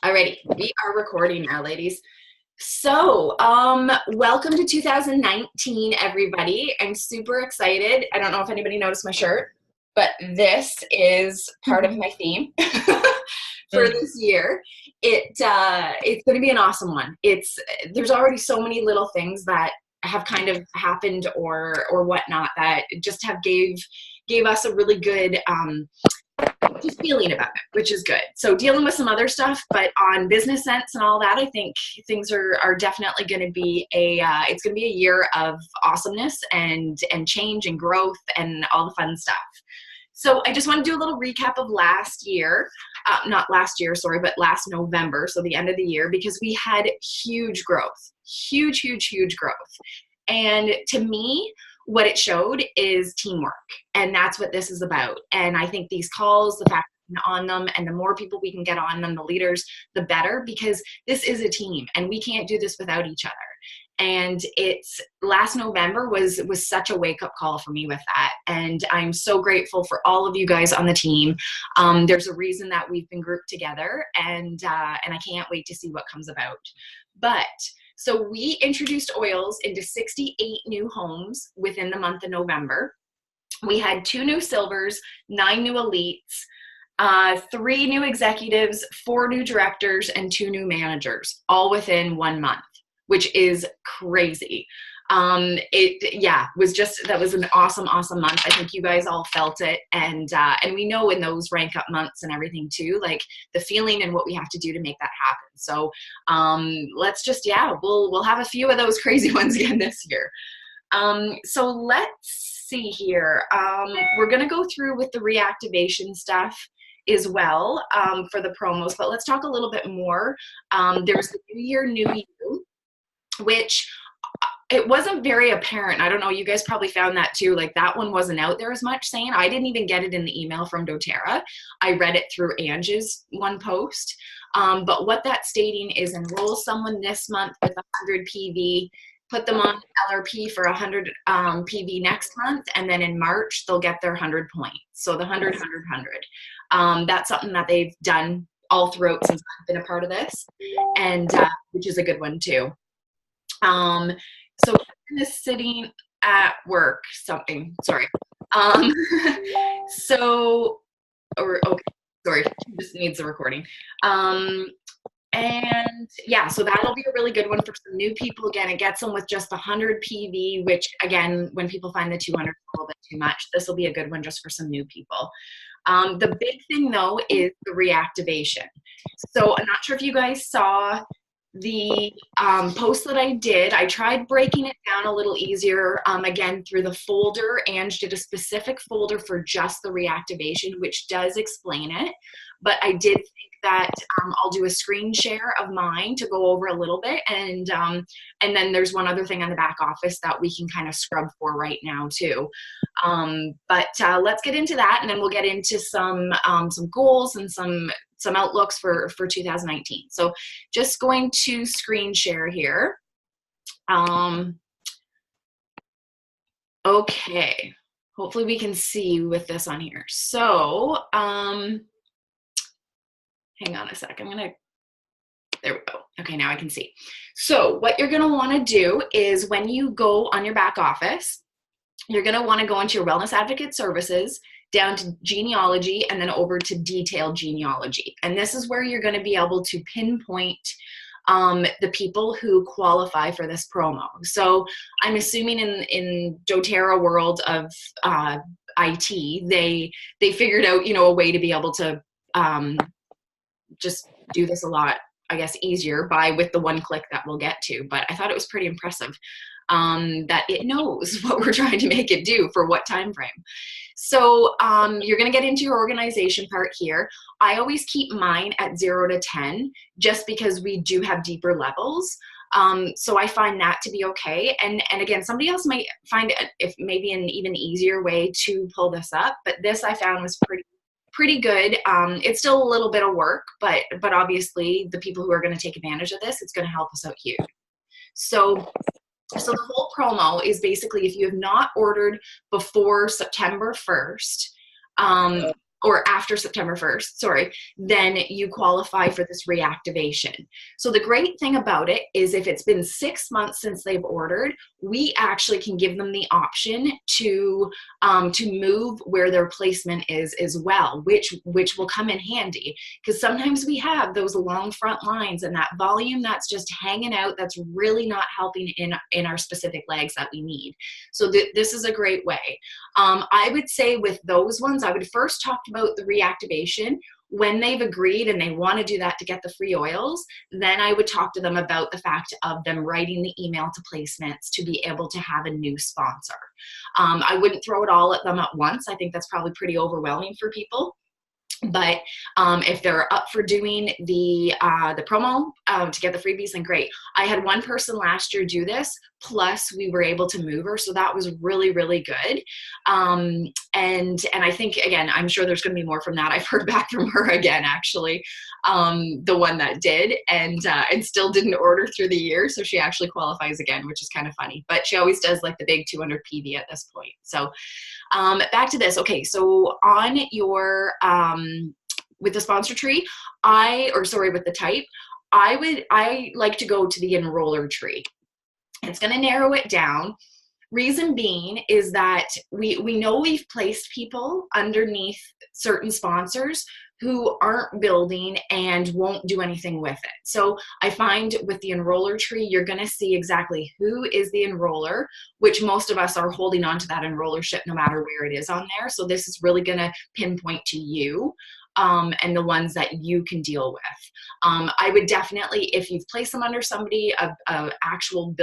Alrighty, we are recording now, ladies. So, welcome to 2019, everybody. I'm super excited. I don't know if anybody noticed my shirt, but this is part of my theme for this year. It's going to be an awesome one. There's already so many little things that have kind of happened or whatnot that just have gave us a really good just feeling about it, which is good. So dealing with some other stuff, but on business sense and all that, I think things are definitely going to be it's going to be a year of awesomeness and change and growth and all the fun stuff. So I just want to do a little recap of last year, not last year, sorry, but last November, so the end of the year, because we had huge growth, huge growth. And to me, what it showed is teamwork, and that's what this is about. And I think these calls, the fact that we're on them, and the more people we can get on them, the leaders, the better, because this is a team, and we can't do this without each other. And it's last November was such a wake-up call for me with that, and I'm so grateful for all of you guys on the team. There's a reason that we've been grouped together, and I can't wait to see what comes about. But so we introduced oils into 68 new homes within the month of November. We had 2 new silvers, 9 new elites, 3 new executives, 4 new directors, and 2 new managers, all within 1 month, which is crazy. That was an awesome month. I think you guys all felt it, and we know in those rank up months and everything too, like the feeling and what we have to do to make that happen. So we'll have a few of those crazy ones again this year. So let's see here. We're gonna go through with the reactivation stuff as well for the promos, but let's talk a little bit more. There's the New Year, New You, which it wasn't very apparent. I don't know, you guys probably found that too. Like that one wasn't out there as much saying. I didn't even get it in the email from doTERRA. I read it through Angie's one post. But what that's stating is enroll someone this month with 100 PV, put them on LRP for 100 PV next month, and then in March they'll get their 100 points. So the 100, 100, 100. That's something that they've done all throughout since I've been a part of this, and which is a good one too. So is sitting at work, sorry. Sorry, this needs a recording. And yeah, so that'll be a really good one for some new people. Again, it gets them with just 100 PV, which again, when people find the 200 a little bit too much, this will be a good one just for some new people. The big thing though is the reactivation. So I'm not sure if you guys saw the post that I did. I tried breaking it down a little easier, again, through the folder. Ange did a specific folder for just the reactivation, which does explain it. But I did think that I'll do a screen share of mine to go over a little bit. And then there's one other thing on the back office that we can kind of scrub for right now too. But let's get into that, and then we'll get into some goals and some outlooks for 2019. So just going to screen share here. Okay, hopefully we can see with this on here. So hang on a sec, there we go. Okay, now I can see. So what you're gonna wanna do is when you go on your back office, you're gonna wanna go into your Wellness Advocate Services, down to genealogy, and then over to detailed genealogy. And this is where you're going to be able to pinpoint the people who qualify for this promo. So I'm assuming in doTERRA world of IT, they figured out, a way to be able to just do this a lot, I guess, easier with the one click that we'll get to. But I thought it was pretty impressive that it knows what we're trying to make it do for what time frame. So you're going to get into your organization part here. I always keep mine at 0 to 10 just because we do have deeper levels. So I find that to be okay. And again, somebody else might find it if maybe an even easier way to pull this up, but this I found was pretty good. It's still a little bit of work, but obviously the people who are going to take advantage of this, it's going to help us out huge. So the whole promo is basically if you have not ordered before September 1st, or after September 1st, sorry, then you qualify for this reactivation. So the great thing about it is if it's been 6 months since they've ordered, we actually can give them the option to move where their placement is as well, which will come in handy, because sometimes we have those long front lines and that volume that's just hanging out, that's really not helping in our specific legs that we need. So this is a great way. I would say with those ones, I would first talk about the reactivation. When they've agreed and they want to do that to get the free oils, then I would talk to them about the fact of them writing the email to placements to be able to have a new sponsor. I wouldn't throw it all at them at once. I think that's probably pretty overwhelming for people. But if they're up for doing the promo to get the freebies, then great. I had one person last year do this, plus we were able to move her, so that was really, really good. And I think, again, I'm sure there's going to be more from that. I've heard back from her again, actually, the one that did, and still didn't order through the year, so she actually qualifies again, which is kind of funny. But she always does like the big 200 PV at this point. So back to this. Okay, so on your with the sponsor tree, with the type, I like to go to the enroller tree. It's going to narrow it down. Reason being is that we know we've placed people underneath certain sponsors who aren't building and won't do anything with it. So I find with the enroller tree, you're going to see exactly who is the enroller, which most of us are holding on to that enrollership no matter where it is on there. So this is really going to pinpoint to you. And the ones that you can deal with. I would definitely, if you've placed them under somebody, a actual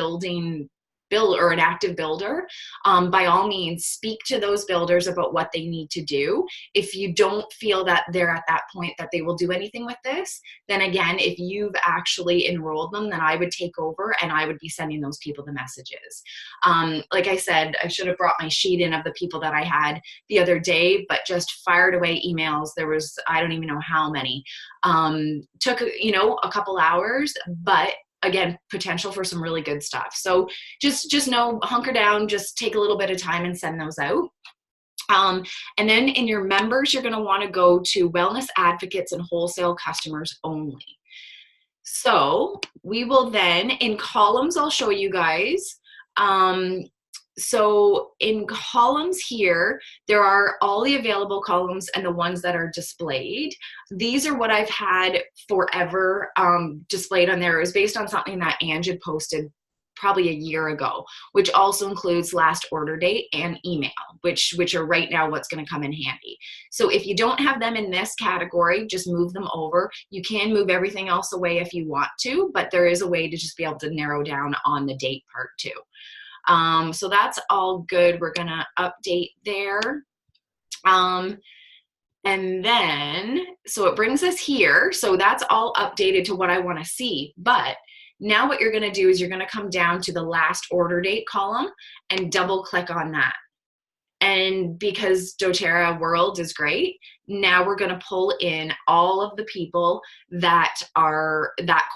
or an active builder, by all means, speak to those builders about what they need to do. If you don't feel that they're at that point that they will do anything with this, then again, if you've actually enrolled them, then I would take over and I would be sending those people the messages. Like I said, I should have brought my sheet in of the people that I had the other day, but just fired away emails. There was, I don't even know how many. Took, a couple hours, but again, potential for some really good stuff. So just know, hunker down, just take a little bit of time and send those out. And then in your members, you're going to want to go to wellness advocates and wholesale customers only. So we will then, in columns, I'll show you guys. So in columns here, there are all the available columns and the ones that are displayed. These are what I've had forever displayed on there. It was based on something that Ange had posted probably a year ago, which also includes last order date and email, which are right now what's going to come in handy. So if you don't have them in this category, just move them over. You can move everything else away if you want to, but there is a way to just be able to narrow down on the date part too. So that's all good. We're going to update there. And then, so it brings us here. So that's all updated to what I want to see. But now what you're going to do is you're going to come down to the last order date column and double click on that. And because doTERRA World is great, now we're going to pull in all of the people that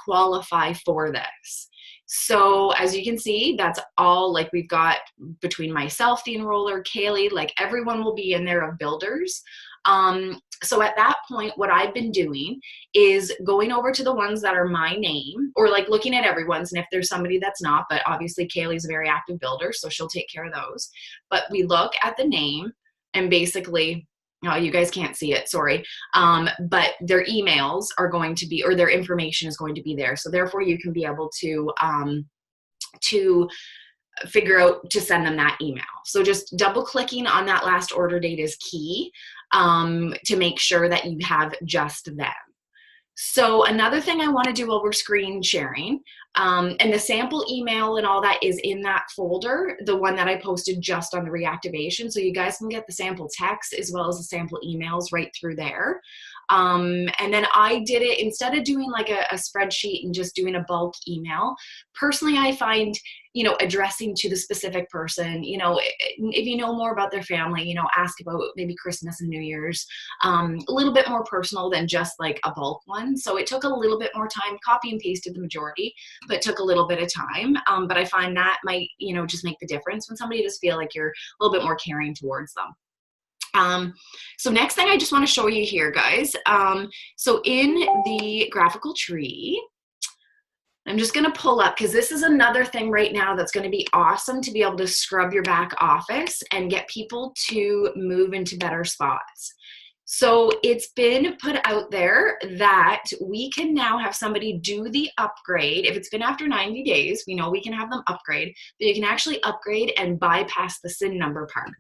qualify for this. So as you can see, that's all, like we've got between myself, the enroller, Kaylee, like everyone will be in there of builders. So at that point, what I've been doing is going over to the ones that are my name, or like looking at everyone's, and if there's somebody that's not, but obviously Kaylee's a very active builder, so she'll take care of those. But we look at the name and basically, oh, you guys can't see it, sorry. But their emails are going to be, or their information is going to be there. So therefore you can be able to figure out to send them that email. So just double clicking on that last order date is key to make sure that you have just them. So another thing I want to do while we're screen sharing, and the sample email and all that is in that folder, the one that I posted just on the reactivation. So you guys can get the sample text as well as the sample emails right through there. And then I did it, instead of doing like a spreadsheet and just doing a bulk email, personally I find, addressing to the specific person, if you know more about their family, ask about maybe Christmas and New Year's, a little bit more personal than just like a bulk one. So it took a little bit more time, copy and pasted the majority, but took a little bit of time. But I find that might, just make the difference when somebody just feel like you're a little bit more caring towards them. So next thing I just want to show you here, guys. So in the graphical tree, I'm just going to pull up, because this is another thing right now that's going to be awesome to be able to scrub your back office and get people to move into better spots. So it's been put out there that we can now have somebody do the upgrade. If it's been after 90 days, we know we can have them upgrade, but you can actually upgrade and bypass the SIN number part.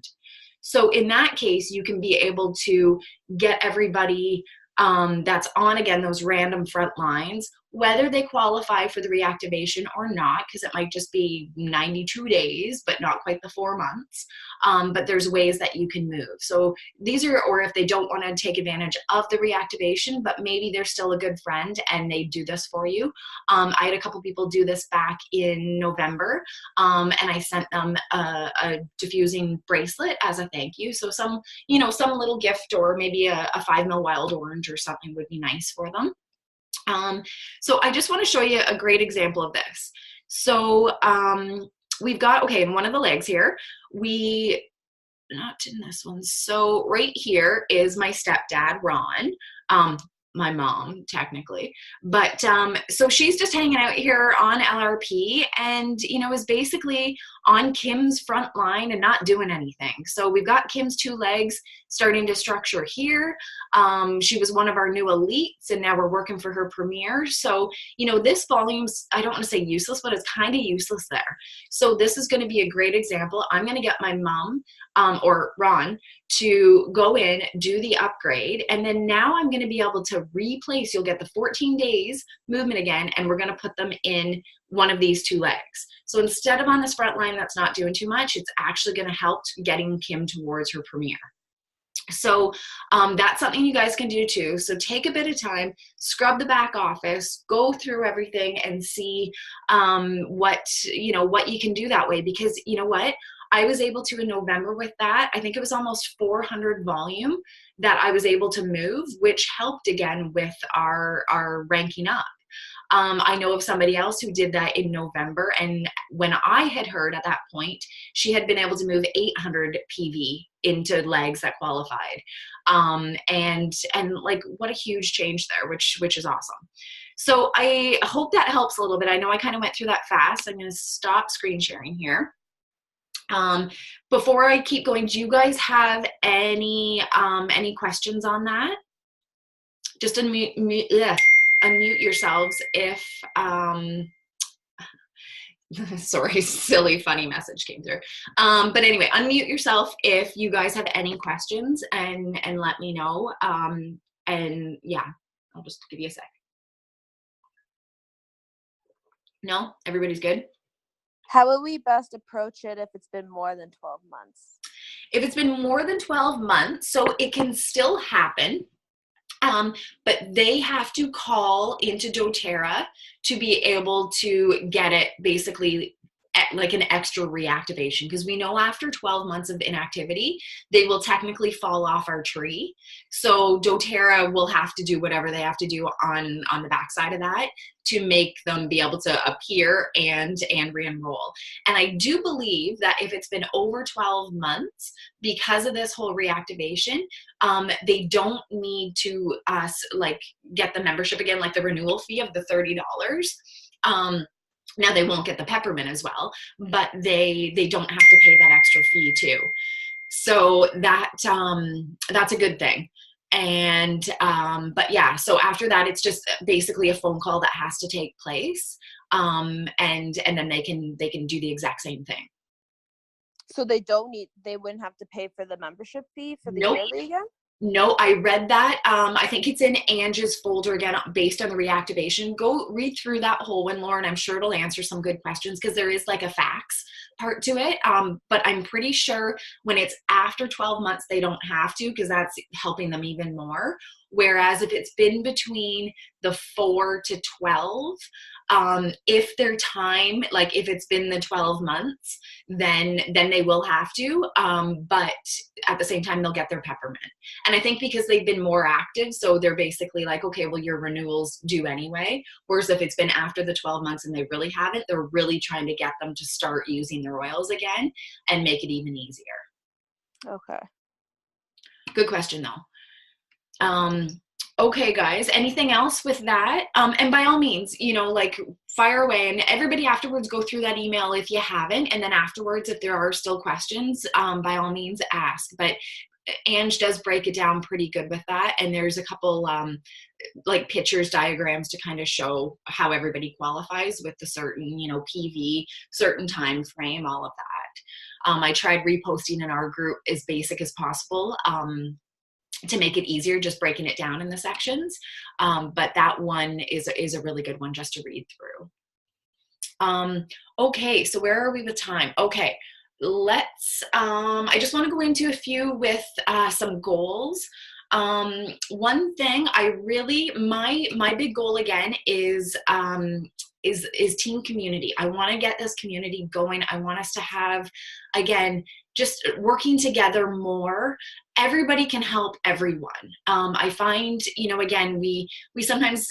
So in that case, you can be able to get everybody that's on, again, those random front lines, whether they qualify for the reactivation or not, because it might just be 92 days, but not quite the 4 months. But there's ways that you can move. So these are, or if they don't want to take advantage of the reactivation, but maybe they're still a good friend and they do this for you. I had a couple people do this back in November, and I sent them a diffusing bracelet as a thank you. So some, you know, some little gift, or maybe a 5 ml wild orange or something would be nice for them. So I just want to show you a great example of this. So we've got, okay, in one of the legs here, not in this one. So right here is my stepdad, Ron. My mom, technically, but so she's just hanging out here on LRP, and you know, is basically on Kim's front line and not doing anything. So we've got Kim's 2 legs starting to structure here. She was one of our new elites, and now we're working for her premier. So you know, this volume's, I don't want to say useless, but it's kind of useless there. So this is going to be a great example. I'm going to get my mom or Ron to go in, do the upgrade, and then now I'm going to be able to replace, you'll get the 14 days movement again, and we're going to put them in one of these 2 legs. So instead of on this front line that's not doing too much, it's actually going to help getting Kim towards her premiere. So that's something you guys can do too. So take a bit of time, scrub the back office, go through everything and see what you can do that way. Because you know what? I was able to, in November with that, I think it was almost 400 volume that I was able to move, which helped again with our ranking up. I know of somebody else who did that in November, and when I had heard at that point, she had been able to move 800 PV into legs that qualified. And like, what a huge change there, which is awesome. So I hope that helps a little bit. I know I kind of went through that fast. I'm going to stop screen sharing here. Before I keep going, do you guys have any questions on that? Just unmute yourselves if, sorry, silly, funny message came through. But anyway, unmute yourself if you guys have any questions and let me know. And yeah, I'll just give you a sec. No, everybody's good? How will we best approach it if it's been more than 12 months? If it's been more than 12 months, so it can still happen, but they have to call into doTERRA to be able to get it basically like an extra reactivation, because we know after 12 months of inactivity, they will technically fall off our tree. So doTERRA will have to do whatever they have to do on the backside of that to make them be able to appear and re-enroll. And I do believe that if it's been over 12 months, because of this whole reactivation, they don't need to like get the membership again, like the renewal fee of the $30. Now they won't get the peppermint as well, but they don't have to pay that extra fee too. So that's a good thing. And but yeah, so after that, it's just basically a phone call that has to take place, and then they can do the exact same thing. So they wouldn't have to pay for the membership fee for the yearly again? No, I read that. I think it's in Angie's folder again, based on the reactivation. Go read through that whole one, Lauren. I'm sure it'll answer some good questions, because there is like a facts part to it. But I'm pretty sure when it's after 12 months, they don't have to, because that's helping them even more. Whereas if it's been between the 4 to 12, if their time, like if it's been the 12 months, then they will have to, but at the same time, they'll get their peppermint. And I think because they've been more active, so they're basically like, okay, well, your renewals due anyway. Whereas if it's been after the 12 months and they really haven't, they're really trying to get them to start using their oils again and make it even easier. Okay. Good question though. Okay, guys, anything else with that? And by all means, like fire away, and everybody afterwards go through that email if you haven't. And then afterwards, if there are still questions, by all means ask. But Ange does break it down pretty good with that. And there's a couple like pictures, diagrams to kind of show how everybody qualifies with the certain, PV, certain time frame, all of that. I tried reposting in our group as basic as possible. To make it easier, just breaking it down in the sections. But that one is a really good one just to read through. Okay, so where are we with time? Okay, let's, I just want to go into a few with some goals. One thing my big goal again is team community. I want to get this community going. I want us to have, again, just working together more. Everybody can help everyone. I find, again, we sometimes,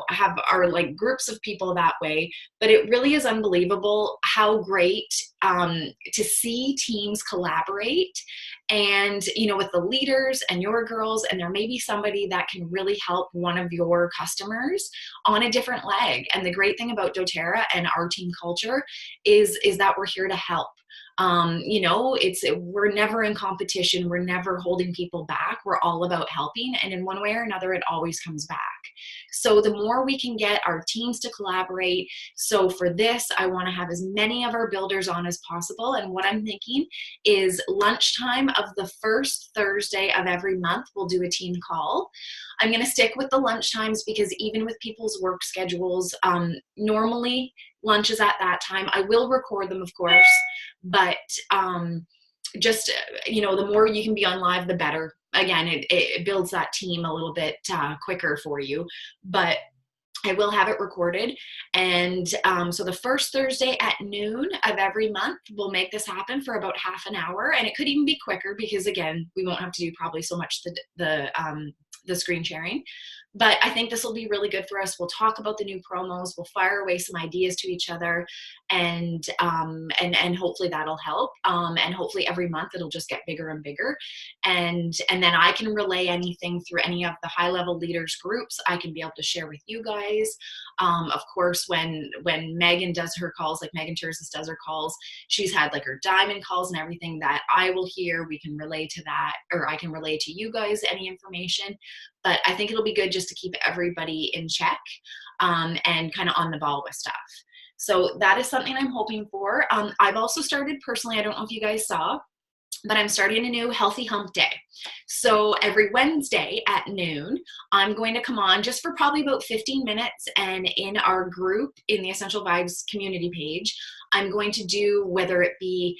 have our like groups of people that way, but it really is unbelievable how great to see teams collaborate and, with the leaders and your girls, and there may be somebody that can really help one of your customers on a different leg. And the great thing about doTERRA and our team culture is that we're here to help. We're never in competition. We're never holding people back. We're all about helping. And in one way or another, it always comes back. So the more we can get our teams to collaborate. So for this, I want to have as many of our builders on as possible. And what I'm thinking is lunchtime of the first Thursday of every month, we'll do a team call. I'm going to stick with the lunch times because even with people's work schedules, normally lunch is at that time. I will record them, of course, but just, the more you can be on live, the better. Again, it builds that team a little bit quicker for you, but I will have it recorded. And so the first Thursday at noon of every month, we'll make this happen for about half an hour. And it could even be quicker because, again, we won't have to do probably so much the screen sharing. But I think this will be really good for us. We'll talk about the new promos. We'll fire away some ideas to each other, and hopefully that'll help. And hopefully every month it'll just get bigger and bigger. And then I can relay anything through any of the high level leaders groups. I can be able to share with you guys. Of course, when Megan does her calls, like Megan Terzis does her calls, she's had like her diamond calls and everything that I will hear. We can relay to that, or I can relay to you guys any information. But I think it'll be good just to keep everybody in check and kind of on the ball with stuff. So that is something I'm hoping for. I've also started personally, I don't know if you guys saw, but I'm starting a new Healthy Hump Day. So every Wednesday at noon, I'm going to come on just for probably about 15 minutes, and in our group in the Essential Vibes community page, I'm going to do, whether it be,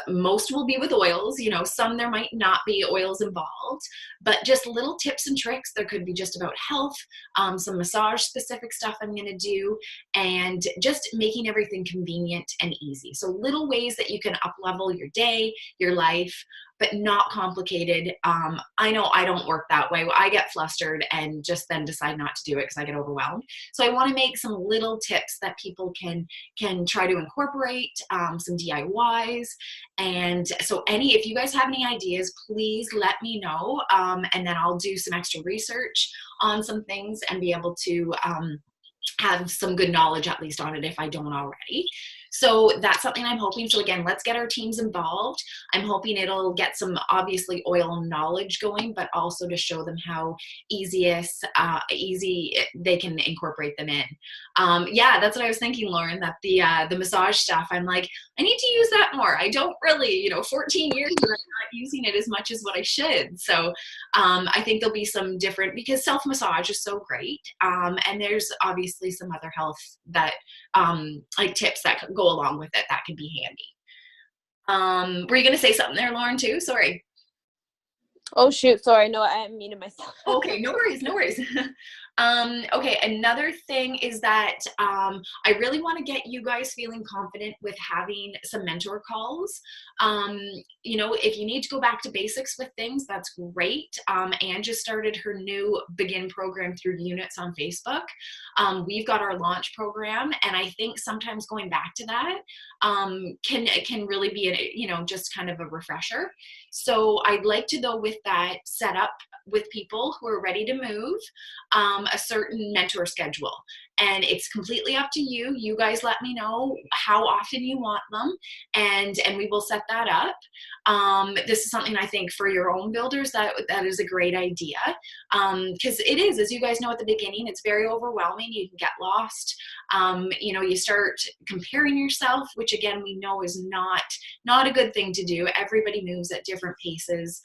most will be with oils, some there might not be oils involved, but just little tips and tricks. There could be just about health, some massage specific stuff I'm going to do, and just making everything convenient and easy. So little ways that you can up level your day, your life, but not complicated. I know I don't work that way. I get flustered and just then decide not to do it because I get overwhelmed. So I want to make some little tips that people can try to incorporate, some DIYs. And so if you guys have any ideas, please let me know. And then I'll do some extra research on some things and be able to have some good knowledge at least on it if I don't already. So that's something I'm hoping. So again, let's get our teams involved. I'm hoping it'll get some obviously oil knowledge going, but also to show them how easy they can incorporate them in. Yeah, that's what I was thinking, Lauren, that the massage stuff, I'm like, I need to use that more. I don't really, 14 years and I'm not using it as much as what I should. So I think there'll be some different, because self-massage is so great. And there's obviously some other health that like tips that could go along with it that could be handy. Were you going to say something there, Lauren, too? Sorry. Oh, shoot. Sorry. No, I muted myself. Okay. No worries. Okay, another thing is that I really want to get you guys feeling confident with having some mentor calls. You know, if you need to go back to basics with things, that's great. Anne just started her new Begin program through Units on Facebook. We've got our launch program, and I think sometimes going back to that can really be, you know, just kind of a refresher. So I'd like to, though, with that, set up with people who are ready to move a certain mentor schedule. And it's completely up to you. You guys let me know how often you want them, and we will set that up. This is something I think for your own builders that is a great idea, because it is, as you guys know at the beginning, it's very overwhelming. You can get lost. You know, you start comparing yourself, which again we know is not a good thing to do. Everybody moves at different paces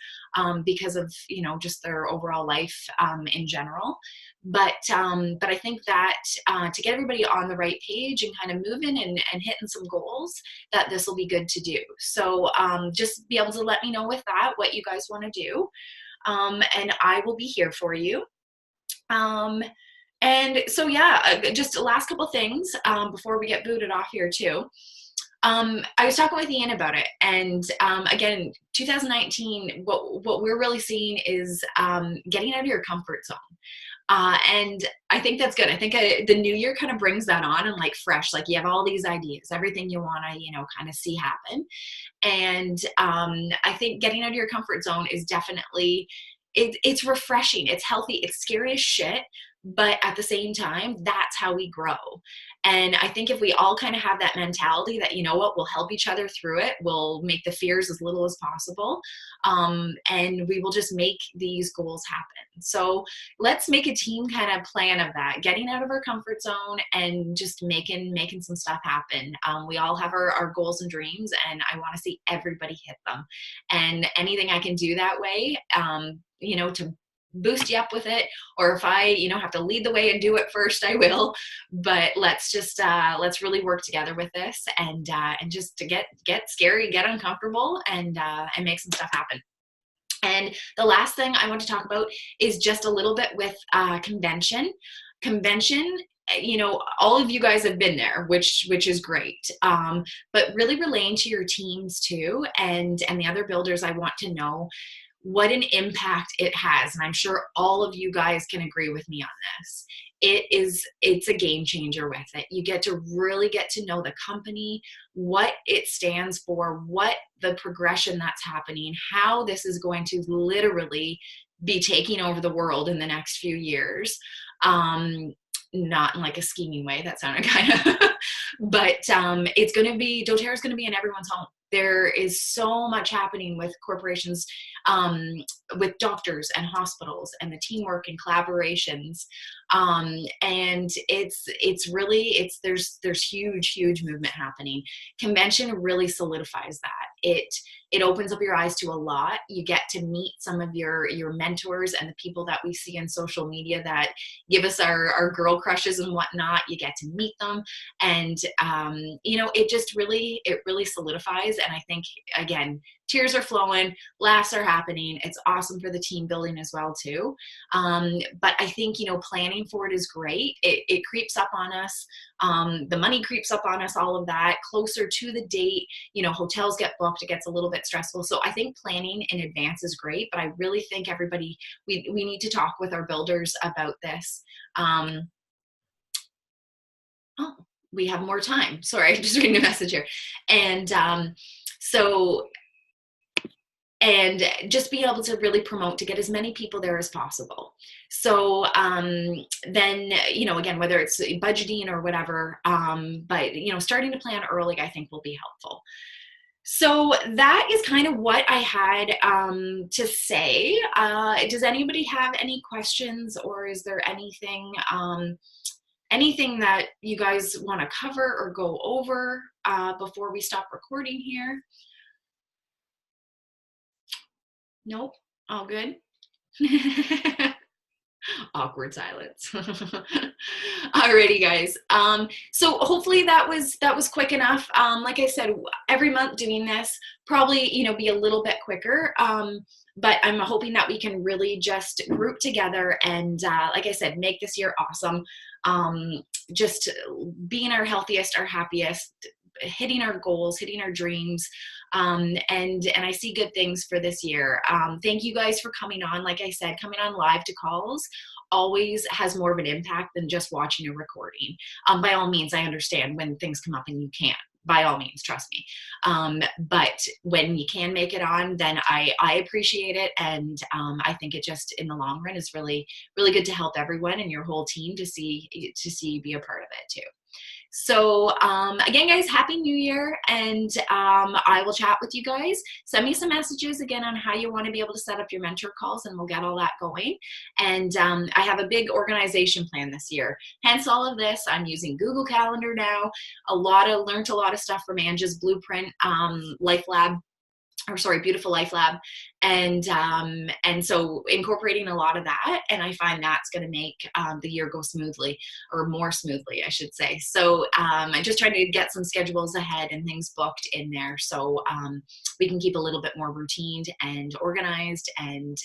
because of, you know, just their overall life in general. But I think that to get everybody on the right page and kind of moving and hitting some goals, that this will be good to do. So just be able to let me know with that what you guys want to do, and I will be here for you. And so yeah, just the last couple things before we get booted off here too. I was talking with Ian about it, and again, 2019, what we're really seeing is getting out of your comfort zone. And I think that's good. I think the new year kind of brings that on, and like fresh, like you have all these ideas, everything you want to, you know, kind of see happen. And I think getting out of your comfort zone is definitely, it's refreshing. It's healthy. It's scary as shit. But at the same time, that's how we grow. And I think if we all kind of have that mentality that, you know what, we'll help each other through it, we'll make the fears as little as possible, and we will just make these goals happen. So let's make a team kind of plan of that, getting out of our comfort zone and just making some stuff happen. We all have our goals and dreams, and I want to see everybody hit them. And anything I can do that way, you know, to boost you up with it, or if I, you know, have to lead the way and do it first, I will. But let's just let's really work together with this, and just to get scary, get uncomfortable, and make some stuff happen. And the last thing I want to talk about is just a little bit with convention. You know, all of you guys have been there, which is great. But really relaying to your teams too, and the other builders, I want to know what an impact it has. And I'm sure all of you guys can agree with me on this. It's a game changer with it. You get to really get to know the company, what it stands for, what the progression that's happening, how this is going to literally be taking over the world in the next few years. Not in like a scheming way, that sounded kind of, but it's going to be, doTERRA is going to be in everyone's home. There is so much happening with corporations, with doctors and hospitals, and the teamwork and collaborations. And it's really, there's huge movement happening. Convention really solidifies that. It opens up your eyes to a lot. You get to meet some of your mentors and the people that we see in social media that give us our girl crushes and whatnot. You get to meet them, and you know, it really solidifies. And I think, again, tears are flowing, laughs are happening. It's awesome for the team building as well too. But I think, you know, planning for it is great. It creeps up on us. The money creeps up on us, all of that. Closer to the date, you know, hotels get booked, it gets a little bit stressful. So I think planning in advance is great, but I really think everybody, we need to talk with our builders about this. Oh, we have more time. Sorry, I'm just reading a message here. And and just be able to really promote to get as many people there as possible. So then, you know, again, whether it's budgeting or whatever, but, you know, starting to plan early, I think will be helpful. So that is kind of what I had to say. Does anybody have any questions, or is there anything that you guys want to cover or go over before we stop recording here? Nope, all good. Awkward silence. Alrighty, guys. So hopefully that was quick enough. Like I said, every month doing this, probably, you know, be a little bit quicker. but I'm hoping that we can really just group together and, like I said, make this year awesome. Just being our healthiest, our happiest, hitting our goals, hitting our dreams. And I see good things for this year. Thank you guys for coming on. Like I said, coming on live to calls always has more of an impact than just watching a recording. By all means, I understand when things come up and you can't. By all means, trust me. But when you can make it on, then I appreciate it. And I think it just, in the long run, is really, really good to help everyone and your whole team to see be a part of it too. So again, guys, Happy New Year, and I will chat with you guys. Send me some messages again on how you want to be able to set up your mentor calls, and we'll get all that going. And I have a big organization plan this year. Hence all of this. I'm using Google Calendar now. Learned a lot of stuff from Angie's Blueprint Life Lab. Beautiful Life Lab. And so incorporating a lot of that, and I find that's going to make the year go smoothly, or more smoothly, I should say. So I'm just trying to get some schedules ahead and things booked in there, so we can keep a little bit more routine and organized, and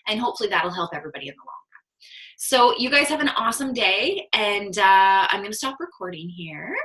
hopefully that'll help everybody in the long run. So you guys have an awesome day, and I'm going to stop recording here.